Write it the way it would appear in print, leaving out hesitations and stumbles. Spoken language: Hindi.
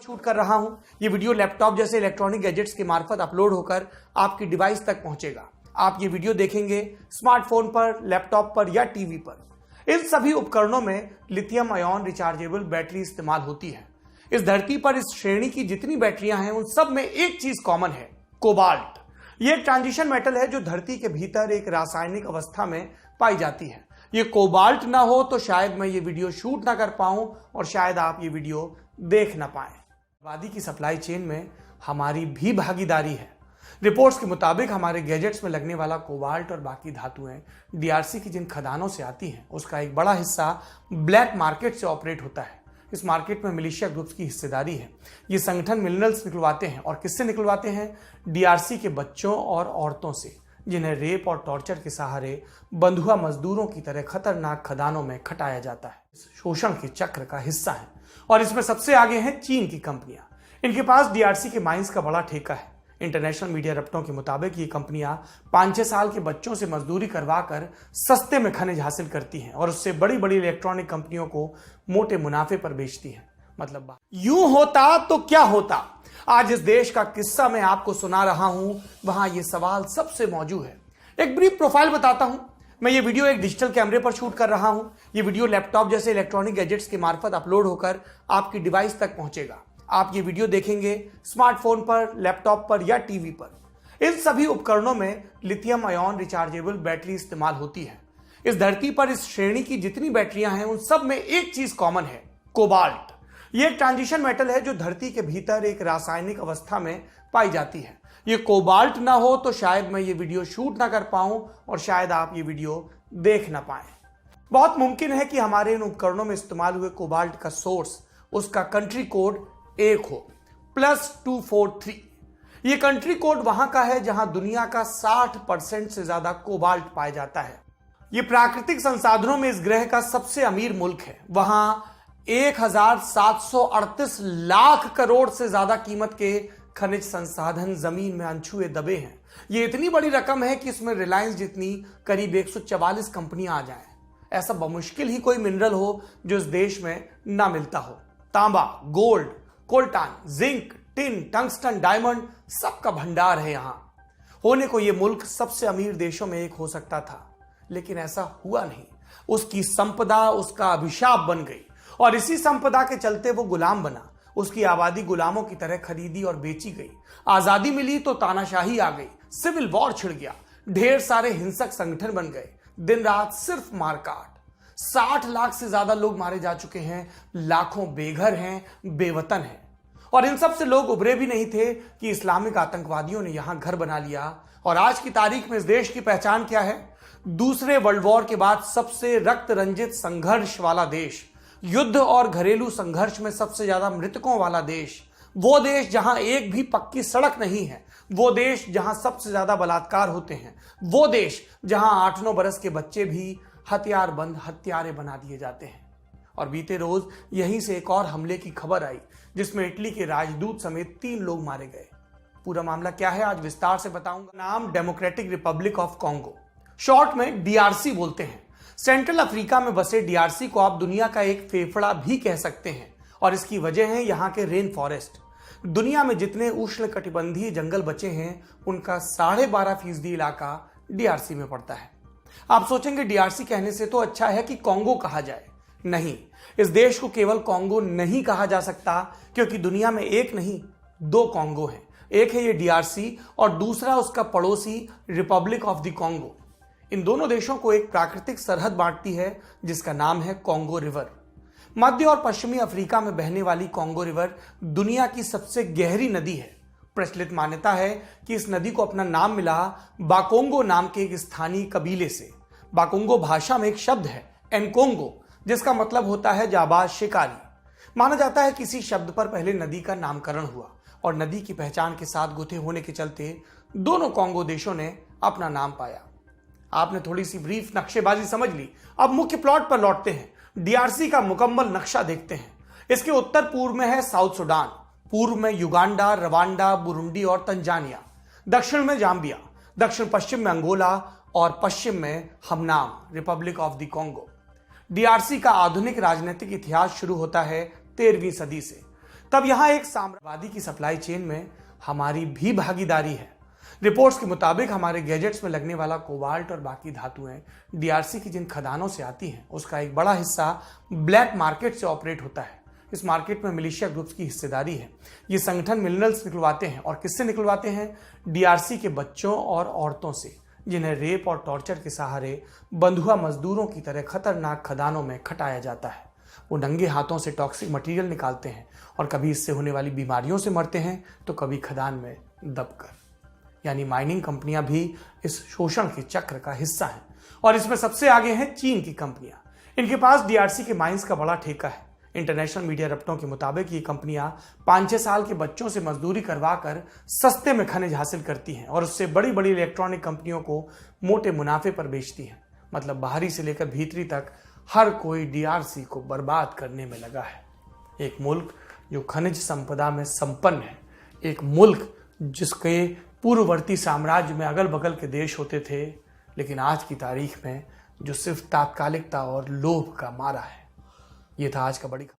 शूट कर रहा हूं। ये वीडियो लैपटॉप जैसे इलेक्ट्रॉनिक गैजेट्स के मार्फत अपलोड होकर आपकी डिवाइस तक पहुंचेगा। आप ये वीडियो देखेंगे स्मार्टफोन पर, लैपटॉप पर या टीवी पर। इन सभी उपकरणों में लिथियम आयन रिचार्जेबल बैटरी इस्तेमाल होती है। इस धरती पर इस श्रेणी की जितनी बैटरियां हैं उन सब में एक चीज कॉमन है, कोबाल्ट। ये एक ट्रांजिशन मेटल है जो धरती के भीतर एक रासायनिक अवस्था में पाई जाती है। ये कोबाल्ट ना हो तो शायद मैं ये वीडियो शूट ना कर पाऊं और शायद आप ये वीडियो देख ना पाएं। आबादी की सप्लाई चेन में हमारी भी भागीदारी है। रिपोर्ट्स के मुताबिक हमारे गैजेट्स में लगने वाला कोबाल्ट और बाकी धातुएं डीआरसी की जिन खदानों से आती हैं उसका एक बड़ा हिस्सा ब्लैक मार्केट से ऑपरेट होता है। इस मार्केट में मिलिशिया ग्रुप्स की हिस्सेदारी है। ये संगठन मिनरल्स निकलवाते हैं और किससे निकलवाते हैं? डीआरसी के बच्चों और औरतों से, जिन्हें रेप और टॉर्चर के सहारे बंधुआ मजदूरों की तरह खतरनाक खदानों में खटाया जाता है। इस शोषण के चक्र का हिस्सा है और इसमें सबसे आगे हैं चीन की कंपनियां। इनके पास डीआरसी के माइंस का बड़ा ठेका है। इंटरनेशनल मीडिया रप्टों के मुताबिक ये कंपनियां 5-6 साल के बच्चों से मजदूरी करवाकर सस्ते में खनिज हासिल करती हैं और उससे बड़ी बड़ी इलेक्ट्रॉनिक कंपनियों को मोटे मुनाफे पर बेचती हैं। मतलब यूं होता तो क्या होता? आज इस देश का किस्सा मैं आपको सुना रहा हूं, वहां ये सवाल सबसे मौजूद है। एक ब्रीफ प्रोफाइल बताता हूं। मैं ये वीडियो एक डिजिटल कैमरे पर शूट कर रहा हूं। ये वीडियो लैपटॉप जैसे इलेक्ट्रॉनिक गैजेट्स के मार्फत अपलोड होकर आपकी डिवाइस तक पहुंचेगा। आप ये वीडियो देखेंगे स्मार्टफोन पर, लैपटॉप पर या टीवी पर। इन सभी उपकरणों में लिथियम आयन रिचार्जेबल बैटरी इस्तेमाल होती है। इस धरती पर इस श्रेणी की जितनी बैटरियां हैं उन सब में एक चीज कॉमन है, कोबाल्ट। ये एक ट्रांजिशन मेटल है जो धरती के भीतर एक रासायनिक अवस्था में पाई जाती है। ये कोबाल्ट ना हो तो शायद मैं ये वीडियो शूट ना कर पाऊं और शायद आप ये वीडियो देख ना पाएं। बहुत मुमकिन है कि हमारे इन उपकरणों में इस्तेमाल हुए कोबाल्ट का सोर्स, उसका कंट्री कोड 1 हो, +243। ये कंट्री कोड वहां का है जहां दुनिया का 60% से ज्यादा कोबाल्ट पाया जाता है। ये प्राकृतिक संसाधनों में इस ग्रह का सबसे अमीर मुल्क है। वहां 1738 लाख करोड़ से ज्यादा कीमत के खनिज संसाधन जमीन में अनछुए दबे हैं। ये इतनी बड़ी रकम है कि इसमें रिलायंस जितनी करीब 144 कंपनियां आ जाएं। ऐसा बमुश्किल ही कोई मिनरल हो जो इस देश में ना मिलता हो। तांबा, gold, coltan, zinc, tin, tungsten, diamond, सबका भंडार है यहां। होने को यह मुल्क सबसे अमीर देशों में एक हो सकता था, लेकिन ऐसा हुआ नहीं। उसकी संपदा उसका अभिशाप बन गई और इसी संपदा के चलते वो गुलाम बना। उसकी आबादी गुलामों की तरह खरीदी और बेची गई। आजादी मिली तो तानाशाही आ गई, सिविल वॉर छिड़ गया, ढेर सारे हिंसक संगठन बन गए, दिन रात सिर्फ मारकाट। 60 लाख से ज्यादा लोग मारे जा चुके हैं, लाखों बेघर हैं, बेवतन हैं। और इन सब से लोग उभरे भी नहीं थे कि इस्लामिक आतंकवादियों ने यहां घर बना लिया। और आज की तारीख में इस देश की पहचान क्या है? दूसरे वर्ल्ड वॉर के बाद सबसे रक्त रंजित संघर्ष वाला देश, युद्ध और घरेलू संघर्ष में सबसे ज्यादा मृतकों वाला देश, वो देश जहां एक भी पक्की सड़क नहीं है, वो देश जहां सबसे ज्यादा बलात्कार होते हैं, वो देश जहां 8-9 बरस के बच्चे भी हथियारबंद हत्यारे बना दिए जाते हैं। और बीते रोज यहीं से एक और हमले की खबर आई जिसमें इटली के राजदूत समेत 3 लोग मारे गए। पूरा मामला क्या है आज विस्तार से बताऊंगा। नाम democratic Republic of Congo, short में डीआरसी बोलते हैं। सेंट्रल अफ्रीका में बसे डीआरसी को आप दुनिया का एक फेफड़ा भी कह सकते हैं और इसकी वजह है यहाँ के रेन फॉरेस्ट। दुनिया में जितने उष्णकटिबंधीय जंगल बचे हैं उनका 12.5% इलाका डीआरसी में पड़ता है। आप सोचेंगे डीआरसी कहने से तो अच्छा है कि कॉन्गो कहा जाए। नहीं, इस देश को केवल कॉन्गो नहीं कहा जा सकता क्योंकि दुनिया में एक नहीं 2 कॉन्गो हैं। एक है ये डीआरसी और दूसरा उसका पड़ोसी रिपब्लिक ऑफ द कॉन्गो। इन दोनों देशों को एक प्राकृतिक सरहद बांटती है जिसका नाम है कॉन्गो रिवर। मध्य और पश्चिमी अफ्रीका में बहने वाली कॉन्गो रिवर दुनिया की सबसे गहरी नदी है। प्रचलित मान्यता है कि इस नदी को अपना नाम मिला बाकोंगो नाम के एक स्थानीय कबीले से। बाकोंगो भाषा में एक शब्द है एनकोंगो, जिसका मतलब होता है जाबाज शिकारी। माना जाता है किसी शब्द पर पहले नदी का नामकरण हुआ और नदी की पहचान के साथ गुथे होने के चलते दोनों कॉन्गो देशों ने अपना नाम पाया। आपने थोड़ी सी ब्रीफ नक्शेबाजी समझ ली। अब मुख्य प्लॉट पर लौटते हैं। डीआरसी का मुकम्मल नक्शा देखते हैं। इसके उत्तर पूर्व में है साउथ सुडान, पूर्व में युगांडा, रवांडा, बुरुंडी और तंजानिया, दक्षिण में जाम्बिया, दक्षिण पश्चिम में अंगोला और पश्चिम में हमनाम republic of the Congo. DRC का आधुनिक राजनीतिक इतिहास शुरू होता है 13वीं सदी से। तब यहां एक साम्राज्यवादी की सप्लाई चेन में हमारी भी भागीदारी है। रिपोर्ट्स के मुताबिक हमारे गैजेट्स में लगने वाला कोबाल्ट और बाकी धातुएं डीआरसी की जिन खदानों से आती हैं, उसका एक बड़ा हिस्सा ब्लैक मार्केट से ऑपरेट होता है। इस मार्केट में मिलिशिया ग्रुप्स की हिस्सेदारी है। ये संगठन मिनरल्स निकलवाते हैं, और किससे निकलवाते हैं? डीआरसी के बच्चों और औरतों से, जिन्हें रेप और टॉर्चर के सहारे बंधुआ मजदूरों की तरह खतरनाक खदानों में खटाया जाता है। वो नंगे हाथों से टॉक्सिक मटेरियल निकालते हैं और कभी इससे होने वाली बीमारियों से मरते हैं तो कभी खदान में दबकर। यानी माइनिंग कंपनियां भी इस शोषण के चक्र का हिस्सा हैं, और इसमें सबसे आगे हैं चीन की कंपनियां। इनके पास डीआरसी के माइंस का बड़ा ठेका है। इंटरनेशनल मीडिया रिपोर्टों के मुताबिक ये कंपनियां 5-6 साल के बच्चों से मजदूरी करवा कर सस्ते में खनिज हासिल करती हैं और उससे बड़ी बड़ी इलेक्ट्रॉनिक कंपनियों को मोटे मुनाफे पर बेचती हैं। मतलब बाहरी से लेकर भीतरी तक हर कोई डीआरसी को बर्बाद करने में लगा है। एक मुल्क जो खनिज संपदा में संपन्न है, एक मुल्क जिसके पूर्ववर्ती साम्राज्य में अगल बगल के देश होते थे, लेकिन आज की तारीख में जो सिर्फ तात्कालिकता और लोभ का मारा है। ये था आज का बड़ी